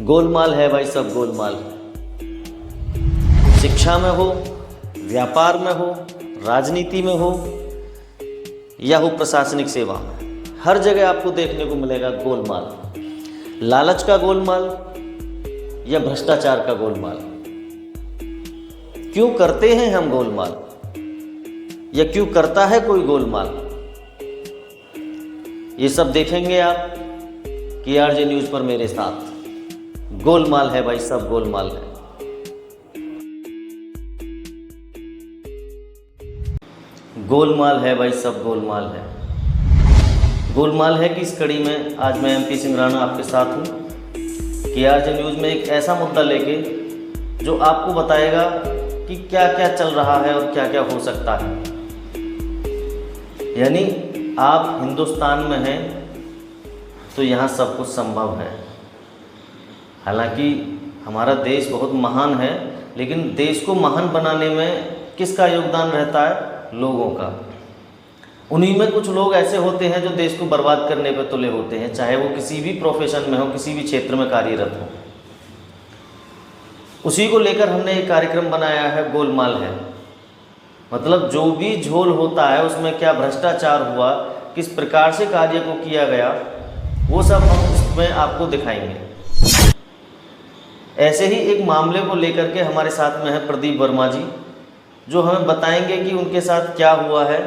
गोलमाल है भाई, सब गोलमाल। शिक्षा में हो, व्यापार में हो, राजनीति में हो या हो प्रशासनिक सेवा में, हर जगह आपको देखने को मिलेगा गोलमाल। लालच का गोलमाल या भ्रष्टाचार का गोलमाल। क्यों करते हैं हम गोलमाल या क्यों करता है कोई गोलमाल, ये सब देखेंगे आप KRJ न्यूज़ पर मेरे साथ। गोलमाल है भाई, सब गोलमाल है। गोलमाल है भाई, सब गोलमाल है। गोलमाल है कि इस कड़ी में आज मैं MP सिंह राणा आपके साथ हूँ KRJ न्यूज़ में एक ऐसा मुद्दा लेके जो आपको बताएगा कि क्या क्या चल रहा है और क्या क्या हो सकता है। यानी आप हिंदुस्तान में हैं तो यहाँ सब कुछ संभव है। हालांकि हमारा देश बहुत महान है, लेकिन देश को महान बनाने में किसका योगदान रहता है? लोगों का। उन्हीं में कुछ लोग ऐसे होते हैं जो देश को बर्बाद करने पर तुले होते हैं, चाहे वो किसी भी प्रोफेशन में हो, किसी भी क्षेत्र में कार्यरत हो। उसी को लेकर हमने एक कार्यक्रम बनाया है, गोलमाल है। मतलब जो भी झोल होता है उसमें क्या भ्रष्टाचार हुआ, किस प्रकार से कार्य को किया गया, वो सब हम इसमें आपको दिखाएंगे। ऐसे ही एक मामले को लेकर के हमारे साथ में है प्रदीप वर्मा जी, जो हमें बताएंगे कि उनके साथ क्या हुआ है।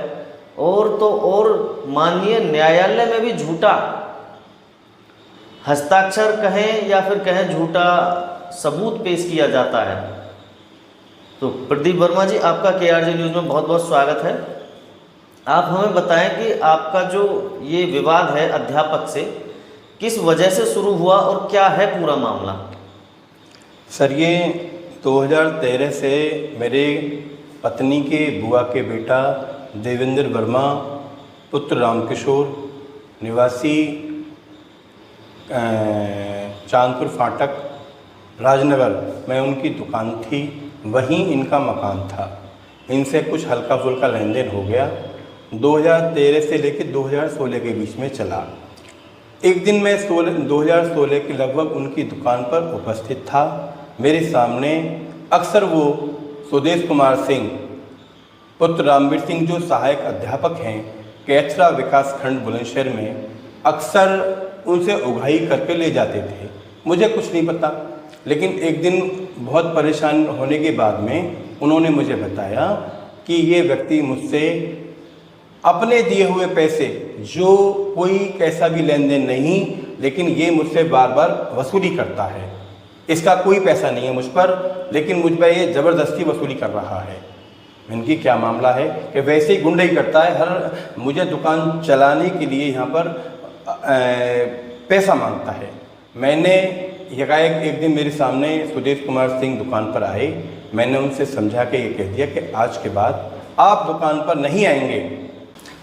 और तो और माननीय न्यायालय में भी झूठा हस्ताक्षर कहें या फिर कहें झूठा सबूत पेश किया जाता है। तो प्रदीप वर्मा जी, आपका KRJ न्यूज़ में बहुत बहुत स्वागत है। आप हमें बताएं कि आपका जो ये विवाद है अध्यापक से, किस वजह से शुरू हुआ और क्या है पूरा मामला? सर, ये 2013 से मेरे पत्नी के बुआ के बेटा देवेंद्र वर्मा पुत्र रामकिशोर निवासी चांदपुर फाटक राजनगर में उनकी दुकान थी, वहीं इनका मकान था। इनसे कुछ हल्का फुल्का लेन देन हो गया। 2013 से लेकर 2016 के बीच में चला। एक दिन मैं 2016 के लगभग उनकी दुकान पर उपस्थित था। मेरे सामने अक्सर वो सुदेश कुमार सिंह पुत्र रामवीर सिंह, जो सहायक अध्यापक हैं कैथरा विकास खंड बुलंदशहर में, अक्सर उनसे उगाही करके ले जाते थे। मुझे कुछ नहीं पता, लेकिन एक दिन बहुत परेशान होने के बाद में उन्होंने मुझे बताया कि ये व्यक्ति मुझसे अपने दिए हुए पैसे, जो कोई कैसा भी लेन देन नहीं, लेकिन ये मुझसे बार बार वसूली करता है। इसका कोई पैसा नहीं है मुझ पर, लेकिन मुझ पर ये ज़बरदस्ती वसूली कर रहा है। इनकी क्या मामला है कि वैसे ही गुंडई करता है, हर मुझे दुकान चलाने के लिए यहाँ पर पैसा मांगता है। मैंने एकाएक एक दिन मेरे सामने सुदेश कुमार सिंह दुकान पर आए। मैंने उनसे समझा के ये कह दिया कि आज के बाद आप दुकान पर नहीं आएंगे।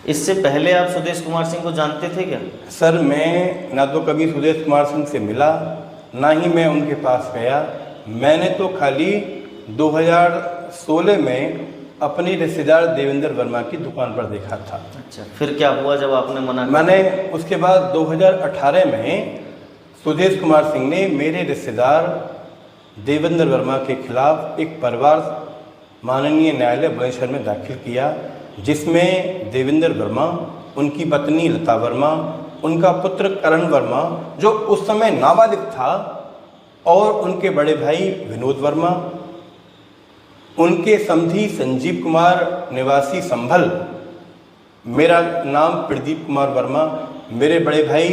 इससे पहले आप सुदेश कुमार सिंह को जानते थे क्या? सर, मैं ना तो कभी सुदेश कुमार सिंह से मिला, ना ही मैं उनके पास गया। मैंने तो खाली 2016 में अपनी रिश्तेदार देवेंद्र वर्मा की दुकान पर देखा था। अच्छा, फिर क्या हुआ जब आपने मना किया? मैंने उसके बाद 2018 में सुदेश कुमार सिंह ने मेरे रिश्तेदार देवेंद्र वर्मा के खिलाफ एक परिवार माननीय न्यायालय बुलंदशहर में दाखिल किया, जिसमें देवेंद्र वर्मा, उनकी पत्नी लता वर्मा, उनका पुत्र करण वर्मा जो उस समय नाबालिग था, और उनके बड़े भाई विनोद वर्मा, उनके समधी संजीव कुमार निवासी संभल, मेरा नाम प्रदीप कुमार वर्मा, मेरे बड़े भाई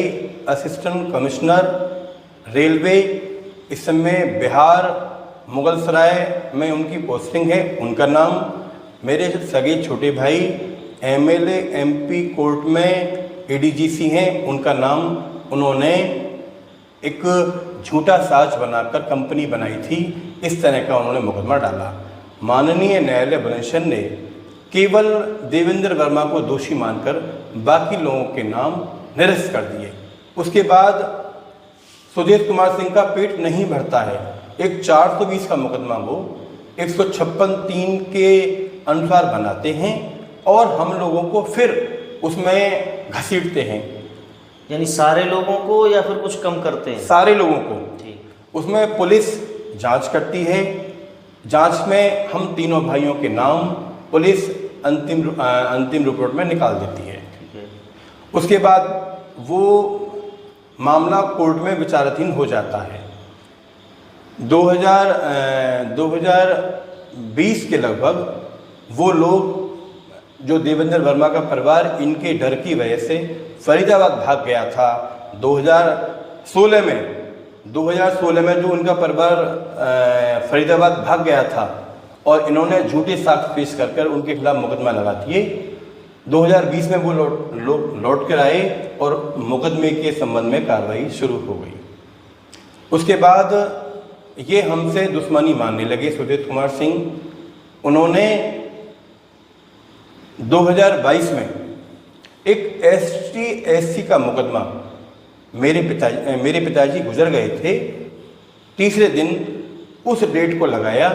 असिस्टेंट कमिश्नर रेलवे, इस समय बिहार मुगलसराय में उनकी पोस्टिंग है, उनका नाम, मेरे सगे छोटे भाई MLA MP कोर्ट में ADGC हैं, उनका नाम। उन्होंने एक झूठा साज बनाकर कंपनी बनाई थी, इस तरह का उन्होंने मुकदमा डाला। माननीय न्यायालय बुलंदशहर ने केवल देवेंद्र वर्मा को दोषी मानकर बाकी लोगों के नाम निरस्त कर दिए। उसके बाद सुदेश कुमार सिंह का पेट नहीं भरता है। एक 420 का मुकदमा वो 156(3) के अनुसार बनाते हैं और हम लोगों को फिर उसमें घसीटते हैं। यानी सारे लोगों को या फिर कुछ कम करते हैं? सारे लोगों को। ठीक। उसमें पुलिस जांच करती है। जांच में हम तीनों भाइयों के नाम पुलिस अंतिम रिपोर्ट में निकाल देती है। ठीक है। उसके बाद वो मामला कोर्ट में विचाराधीन हो जाता है। 2020 के लगभग वो लोग, जो देवेंद्र वर्मा का परिवार इनके डर की वजह से फरीदाबाद भाग गया था 2016 में जो उनका परिवार फरीदाबाद भाग गया था और इन्होंने झूठे साक्ष्य पेश कर उनके खिलाफ मुकदमा लगा दिए। 2020 में वो लौट कर आए और मुकदमे के संबंध में कार्रवाई शुरू हो गई। उसके बाद ये हमसे दुश्मनी मानने लगे सुजीत कुमार सिंह। उन्होंने 2022 में एक ST/SC का मुकदमा, मेरे पिताजी गुजर गए थे, तीसरे दिन उस डेट को लगाया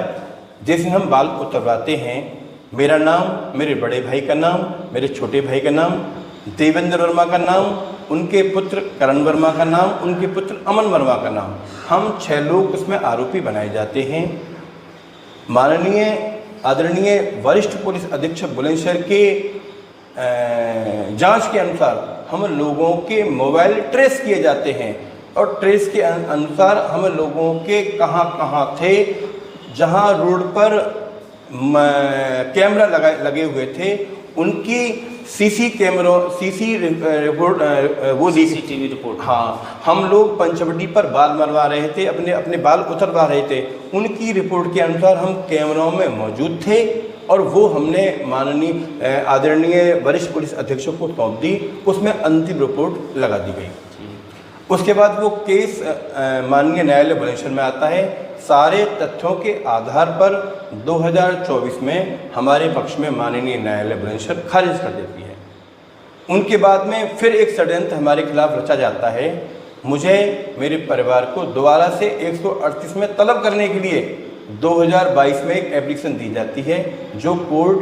जैसे हम बाल उतरवाते हैं। मेरा नाम, मेरे बड़े भाई का नाम, मेरे छोटे भाई का नाम, देवेंद्र वर्मा का नाम, उनके पुत्र करण वर्मा का नाम, उनके पुत्र अमन वर्मा का नाम, हम 6 लोग उसमें आरोपी बनाए जाते हैं। माननीय आदरणीय वरिष्ठ पुलिस अधीक्षक बुलंदशहर के जांच के अनुसार हम लोगों के मोबाइल ट्रेस किए जाते हैं और ट्रेस के अनुसार हम लोगों के कहाँ थे, जहां रोड पर कैमरा लगे हुए थे उनकी CCTV रिपोर्ट। हाँ, हम लोग पंचवटी पर बाल मरवा रहे थे, अपने बाल उतरवा रहे थे, उनकी रिपोर्ट के अनुसार हम कैमरों में मौजूद थे और वो हमने माननीय आदरणीय वरिष्ठ पुलिस अधीक्षक को सौंप दी। उसमें अंतिम रिपोर्ट लगा दी गई। उसके बाद वो केस माननीय न्यायालय बुलंदशहर में आता है। सारे तथ्यों के आधार पर 2024 में हमारे पक्ष में माननीय न्यायालय बुलंदशहर खारिज कर देती है। उनके बाद में फिर एक षड्यंत्र हमारे खिलाफ रचा जाता है। मुझे, मेरे परिवार को दोबारा से 138 में तलब करने के लिए 2022 में एक एप्लीकेशन दी जाती है जो कोर्ट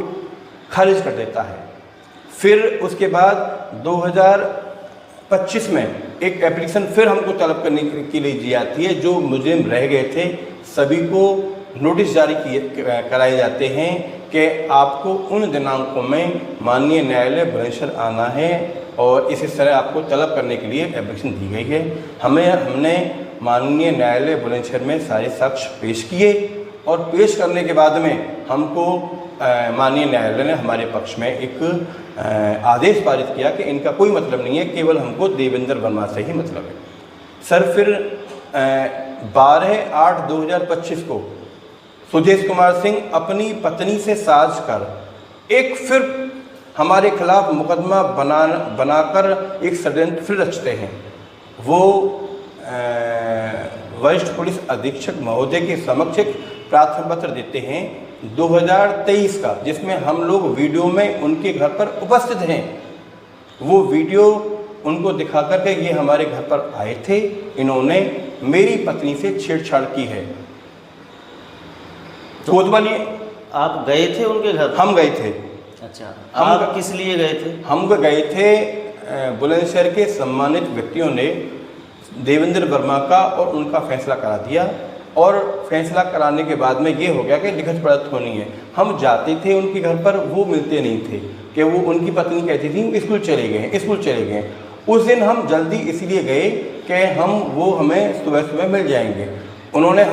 खारिज कर देता है। फिर उसके बाद 2025 में एक एप्लीकेशन फिर हमको तलब करने के लिए दी जाती है। जो मुजरिम रह गए थे सभी को नोटिस जारी कराए जाते हैं कि आपको उन दिनांकों में माननीय न्यायालय बुलंदशहर आना है और इस तरह आपको तलब करने के लिए एप्लीकेशन दी गई है। हमने माननीय न्यायालय बुलंदशहर में सारे साक्ष्य पेश किए और पेश करने के बाद में हमको माननीय न्यायालय ने हमारे पक्ष में एक आदेश पारित किया कि इनका कोई मतलब नहीं है, केवल हमको देवेंद्र वर्मा से ही मतलब है। सर, फिर 12/8/2025 को सुजेश कुमार सिंह अपनी पत्नी से साझ कर एक फिर हमारे खिलाफ मुकदमा बनाकर एक षड्यंत्र फिर रचते हैं। वो वरिष्ठ पुलिस अधीक्षक महोदय के समक्ष एक प्रार्थना पत्र देते हैं 2023 का, जिसमें हम लोग वीडियो में उनके घर पर उपस्थित हैं। वो वीडियो उनको दिखा कर के ये हमारे घर पर आए थे, इन्होंने मेरी पत्नी से छेड़छाड़ की है। तो आप गए थे उनके घर? हम गए थे। अच्छा, आप किस लिए गए थे? हम गए थे, बुलंदशहर के सम्मानित व्यक्तियों ने देवेंद्र वर्मा का और उनका फैसला करा दिया और फैसला कराने के बाद में ये हो गया कि लिखित पढ़त होनी है। हम जाते थे उनके घर पर, वो मिलते नहीं थे कि वो, उनकी पत्नी कहती थी स्कूल चले गए। उस दिन हम जल्दी इसलिए गए कि वो हमें सुबह मिल जाएंगे। उन्होंने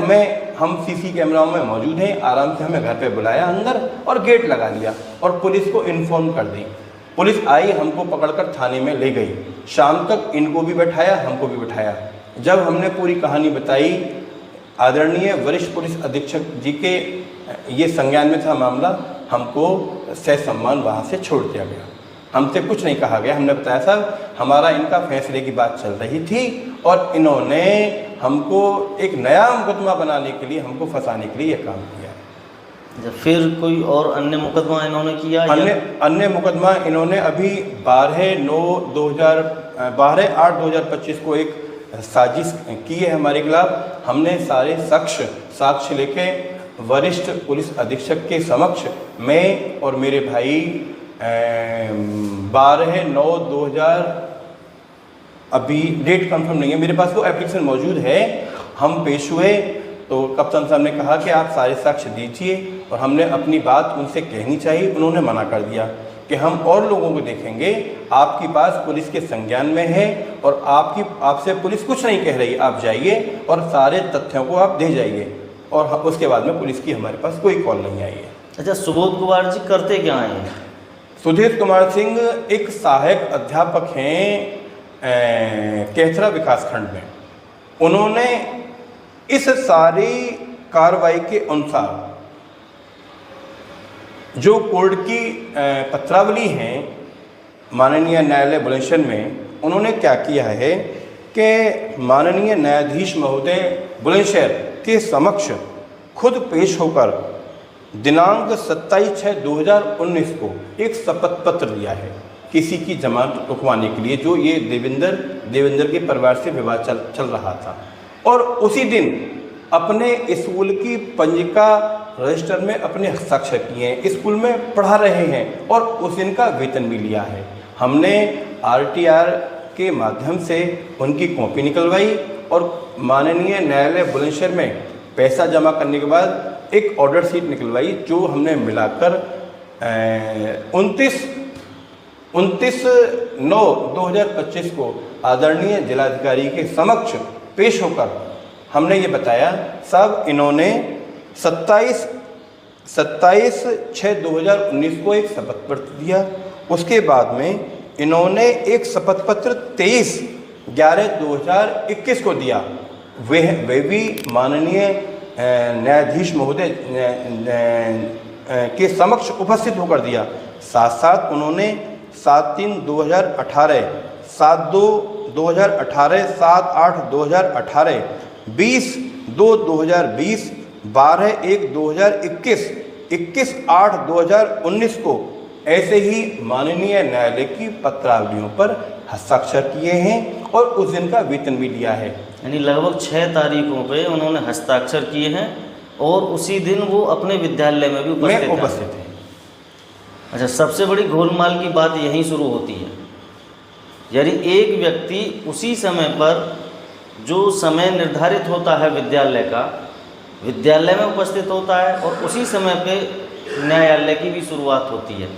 हम CC कैमराओं में मौजूद हैं, आराम से हमें घर पे बुलाया अंदर और गेट लगा दिया और पुलिस को इन्फॉर्म कर दी। पुलिस आई, हमको पकड़कर थाने में ले गई। शाम तक इनको भी बैठाया, हमको भी बैठाया। जब हमने पूरी कहानी बताई, आदरणीय वरिष्ठ पुलिस अधीक्षक जी के ये संज्ञान में था मामला, हमको ससम्मान वहाँ से छोड़ दिया गया। हमसे कुछ नहीं कहा गया। हमने बताया साहब हमारा इनका फैसले की बात चल रही थी और इन्होंने हमको एक नया मुकदमा बनाने के लिए, हमको फंसाने के लिए ये काम किया। फिर कोई और अन्य मुकदमा इन्होंने किया? अन्य मुकदमा इन्होंने अभी 12/8/2025 को एक साजिश की है हमारे खिलाफ। हमने सारे साक्ष्य लेके वरिष्ठ पुलिस अधीक्षक के समक्ष मैं और मेरे भाई 12/9/2000, अभी डेट कंफर्म नहीं है मेरे पास, वो एप्लीकेशन मौजूद है। हम पेश हुए तो कप्तान साहब ने कहा कि आप सारे साक्ष्य दीजिए, और हमने अपनी बात उनसे कहनी चाहिए। उन्होंने मना कर दिया कि हम और लोगों को देखेंगे, आपकी बात पुलिस के संज्ञान में है और आपसे पुलिस कुछ नहीं कह रही, आप जाइए और सारे तथ्यों को आप दे जाइए। और उसके बाद में पुलिस की हमारे पास कोई कॉल नहीं आई है। अच्छा, सुबोध कुमार जी करते क्या हैं? सुधीर कुमार सिंह एक सहायक अध्यापक हैं केथरा विकासखंड में। उन्होंने इस सारी कार्रवाई के अनुसार जो कोर्ट की पत्रावली है माननीय न्यायालय बुलंदशहर में, उन्होंने क्या किया है कि माननीय न्यायाधीश महोदय बुलंदशहर के समक्ष खुद पेश होकर दिनांक 27/6/2019 को एक शपथ पत्र दिया है किसी की जमानत रुकवाने के लिए, जो ये देवेंद्र के परिवार से विवाद चल रहा था। और उसी दिन अपने स्कूल की पंजिका रजिस्टर में अपने हस्ताक्षर किए हैं, स्कूल में पढ़ा रहे हैं और उस दिन का वेतन भी लिया है। हमने RTR के माध्यम से उनकी कॉपी निकलवाई और माननीय न्यायालय बुलंदशहर में पैसा जमा करने के बाद एक ऑर्डर शीट निकलवाई, जो हमने मिलाकर 29/9/2025 को आदरणीय जिलाधिकारी के समक्ष पेश होकर हमने ये बताया, साहब इन्होंने 27/6/2019 को एक शपथ पत्र दिया। उसके बाद में इन्होंने एक शपथ पत्र 23/11/2021 को दिया। वे भी माननीय न्यायाधीश महोदय के समक्ष उपस्थित होकर दिया। साथ साथ उन्होंने 7/3/2018, 7/2/2018, 7/8/2018, 20/2/2020, 12/1/2021, 21/8/2019 को ऐसे ही माननीय न्यायालय की पत्रावलियों पर हस्ताक्षर किए हैं और उस दिन का वेतन भी लिया है। यानी लगभग 6 तारीखों पे उन्होंने हस्ताक्षर किए हैं और उसी दिन वो अपने विद्यालय में भी उपस्थित हैं। अच्छा, सबसे बड़ी गोलमाल की बात यहीं शुरू होती है। यानी एक व्यक्ति उसी समय पर, जो समय निर्धारित होता है विद्यालय का, विद्यालय में उपस्थित होता है और उसी समय पे न्यायालय की भी शुरुआत होती है।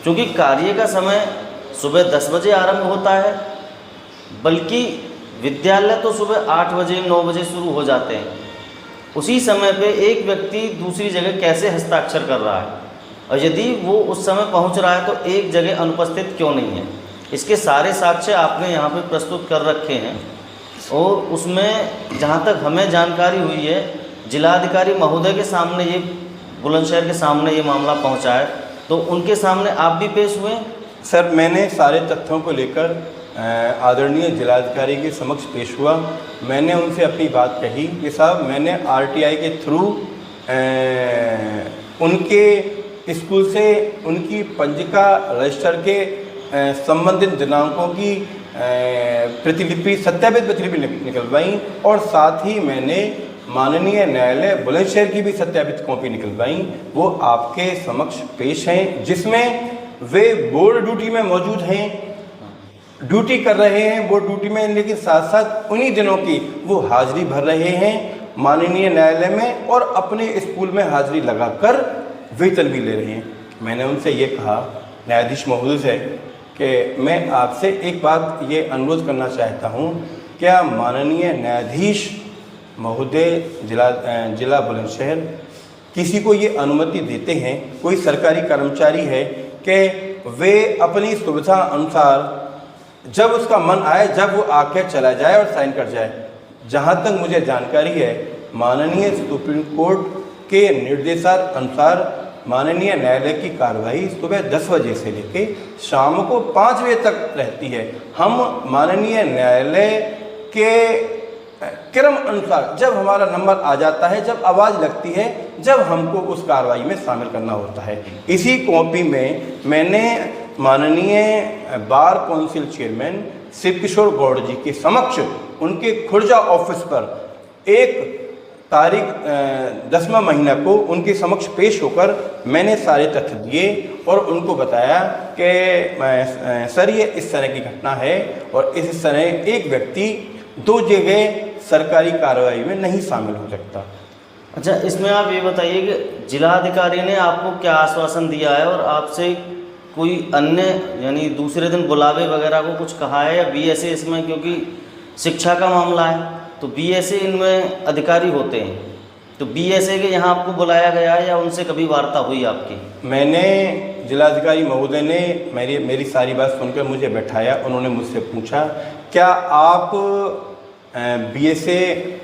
क्योंकि कार्य का समय सुबह 10 बजे आरंभ होता है, बल्कि विद्यालय तो सुबह 8 बजे 9 बजे शुरू हो जाते हैं। उसी समय पे एक व्यक्ति दूसरी जगह कैसे हस्ताक्षर कर रहा है, और यदि वो उस समय पहुंच रहा है तो एक जगह अनुपस्थित क्यों नहीं है? इसके सारे साक्ष्य आपने यहाँ पे प्रस्तुत कर रखे हैं। और उसमें जहाँ तक हमें जानकारी हुई है, जिलाधिकारी महोदय के सामने ये, बुलंदशहर के सामने ये मामला पहुँचा है, तो उनके सामने आप भी पेश हुए? सर, मैंने सारे तथ्यों को लेकर आदरणीय जिलाधिकारी के समक्ष पेश हुआ। मैंने उनसे अपनी बात कही कि साहब, मैंने RTI के थ्रू उनके स्कूल से उनकी पंजिका रजिस्टर के संबंधित दिनांकों की प्रतिलिपि, सत्यापित प्रतिलिपि निकलवाई और साथ ही मैंने माननीय न्यायालय बुलंदशहर की भी सत्यापित कॉपी निकलवाई। वो आपके समक्ष पेश हैं, जिसमें वे बोर्ड ड्यूटी में मौजूद हैं, ड्यूटी कर रहे हैं बोर्ड ड्यूटी में, लेकिन साथ साथ उन्हीं दिनों की वो हाजिरी भर रहे हैं माननीय न्यायालय में और अपने स्कूल में हाजिरी लगाकर वेतन भी ले रहे हैं। मैंने उनसे ये कहा, न्यायाधीश महोदय से, कि मैं आपसे एक बात ये अनुरोध करना चाहता हूँ, क्या माननीय न्यायाधीश महोदय जिला बुलंदशहर किसी को ये अनुमति देते हैं, कोई सरकारी कर्मचारी है, कि वे अपनी सुविधा अनुसार जब उसका मन आए, जब वो आके चला जाए और साइन कर जाए? जहाँ तक मुझे जानकारी है, माननीय सुप्रीम कोर्ट के निर्देशानुसार माननीय न्यायालय की कार्रवाई सुबह 10 बजे से लेके शाम को 5 बजे तक रहती है। हम माननीय न्यायालय के क्रम अनुसार जब हमारा नंबर आ जाता है, जब आवाज़ लगती है, जब हमको उस कार्रवाई में शामिल करना होता है। इसी कॉपी में मैंने माननीय बार काउंसिल चेयरमैन शिव किशोर गौड़ जी के समक्ष उनके खुर्जा ऑफिस पर 1 तारीख 10वां महीना को उनके समक्ष पेश होकर मैंने सारे तथ्य दिए और उनको बताया कि सर, ये इस तरह की घटना है और इस तरह एक व्यक्ति 2 जगह सरकारी कार्रवाई में नहीं शामिल हो सकता। अच्छा, इसमें आप ये बताइए कि जिलाधिकारी ने आपको क्या आश्वासन दिया है और आपसे कोई अन्य यानी दूसरे दिन बुलावे वगैरह को कुछ कहा है या बीएसए इसमें, क्योंकि शिक्षा का मामला है तो बीएसए इनमें अधिकारी होते हैं, तो बीएसए के यहाँ आपको बुलाया गया है या उनसे कभी वार्ता हुई आपकी? मैंने जिलाधिकारी महोदय ने मेरी सारी बात सुनकर मुझे बैठाया। उन्होंने मुझसे पूछा क्या आप बीएसए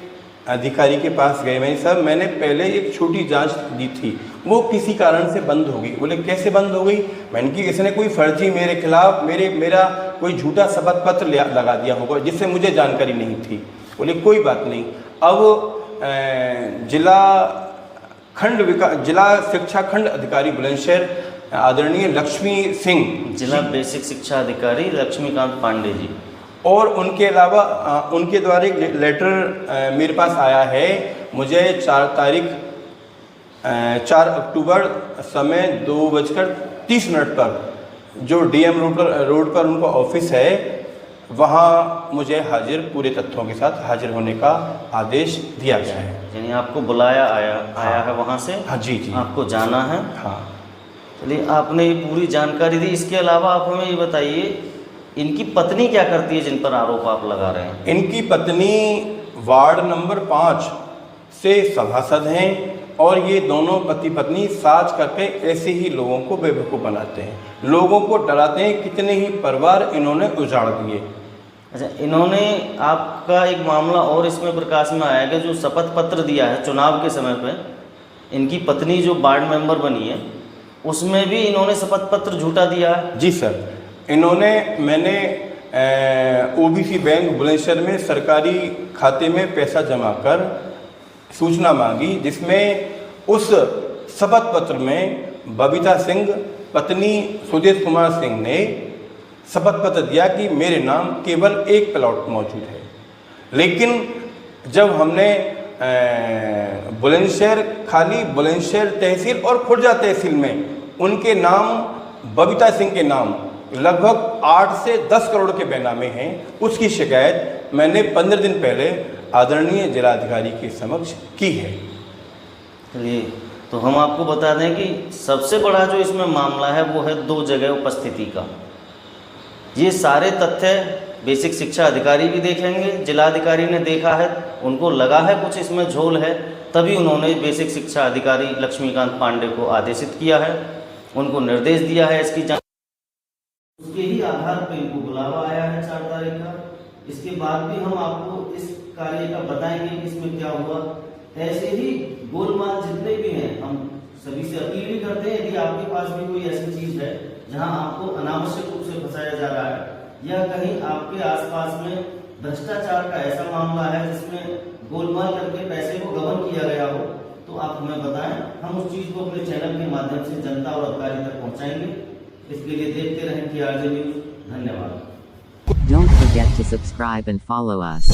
अधिकारी के पास गए? मैंने साहब मैंने पहले एक छोटी जांच दी थी, वो किसी कारण से बंद हो गई। बोले कैसे बंद हो गई? मैंने कि इसने कोई फर्जी मेरे खिलाफ मेरा कोई झूठा शपथ पत्र लगा दिया होगा जिससे मुझे जानकारी नहीं थी। बोले कोई बात नहीं। अब जिला शिक्षा खंड अधिकारी बुलंदशहर आदरणीय लक्ष्मी सिंह, जिला बेसिक शिक्षा अधिकारी लक्ष्मीकांत पांडे जी, और उनके अलावा उनके द्वारा एक लेटर मेरे पास आया है। मुझे 4 अक्टूबर समय 2:30 पर जो डीएम रोड पर उनका ऑफिस है वहाँ मुझे पूरे तथ्यों के साथ हाजिर होने का आदेश दिया गया है। यानी आपको बुलाया आया है वहाँ से? हाँ जी जी, आपको जाना है। हाँ चलिए, आपने ये पूरी जानकारी दी। इसके अलावा आप हमें ये बताइए इनकी पत्नी क्या करती है जिन पर आरोप आप लगा रहे हैं? इनकी पत्नी वार्ड नंबर 5 से सभासद हैं और ये दोनों पति पत्नी साज करके ऐसे ही लोगों को बेवकूफ़ बनाते हैं, लोगों को डराते हैं। कितने ही परिवार इन्होंने उजाड़ दिए। अच्छा, इन्होंने आपका एक मामला और इसमें प्रकाश में आया कि जो शपथ पत्र दिया है चुनाव के समय पे, इनकी पत्नी जो वार्ड मेंबर बनी है उसमें भी इन्होंने शपथ पत्र झूठा दिया है? जी सर, मैंने ओबीसी बैंक बुलंदशहर में सरकारी खाते में पैसा जमा कर सूचना मांगी, जिसमें उस शपथ पत्र में बबीता सिंह पत्नी सुदेश कुमार सिंह ने शपथ पत्र दिया कि मेरे नाम केवल एक प्लॉट मौजूद है। लेकिन जब हमने बुलंदशहर तहसील और खुर्जा तहसील में उनके नाम बबीता सिंह के नाम लगभग 8 से 10 करोड़ के बेनामे हैं, उसकी शिकायत मैंने 15 दिन पहले आदरणीय जिलाधिकारी के समक्ष की है। चलिए, तो हम आपको बता दें कि सबसे बड़ा जो इसमें मामला है वो है 2 जगह उपस्थिति का। ये सारे तथ्य बेसिक शिक्षा अधिकारी भी देखेंगे, जिलाधिकारी ने देखा है, उनको लगा है कुछ इसमें झोल है, तभी उन्होंने बेसिक शिक्षा अधिकारी लक्ष्मीकांत पांडे को आदेशित किया है, उनको निर्देश दिया है इसकी जांच। उसके ही आधार पर इनको बुलावा आया है 4 तारीख का। इसके बाद भी हम आपको इस कार्य का बताएंगे कि इसमें क्या हुआ। ऐसे ही गोलमाल जितने भी हैं हम सभी से अपील भी करते हैं, यदि आपके पास भी कोई ऐसी चीज है जहां आपको अनावश्यक रूप से फंसाया जा रहा है या कहीं आपके आसपास में भ्रष्टाचार का ऐसा मामला है जिसमें गोलमाल करके पैसे को गबन किया गया हो, तो आप हमें बताएं। हम उस चीज को अपने चैनल के माध्यम से जनता और अधिकारी तक पहुंचाएंगे। इसके लिए देखते रहें TRJ न्यूज। धन्यवाद। Don't forget to subscribe and follow us.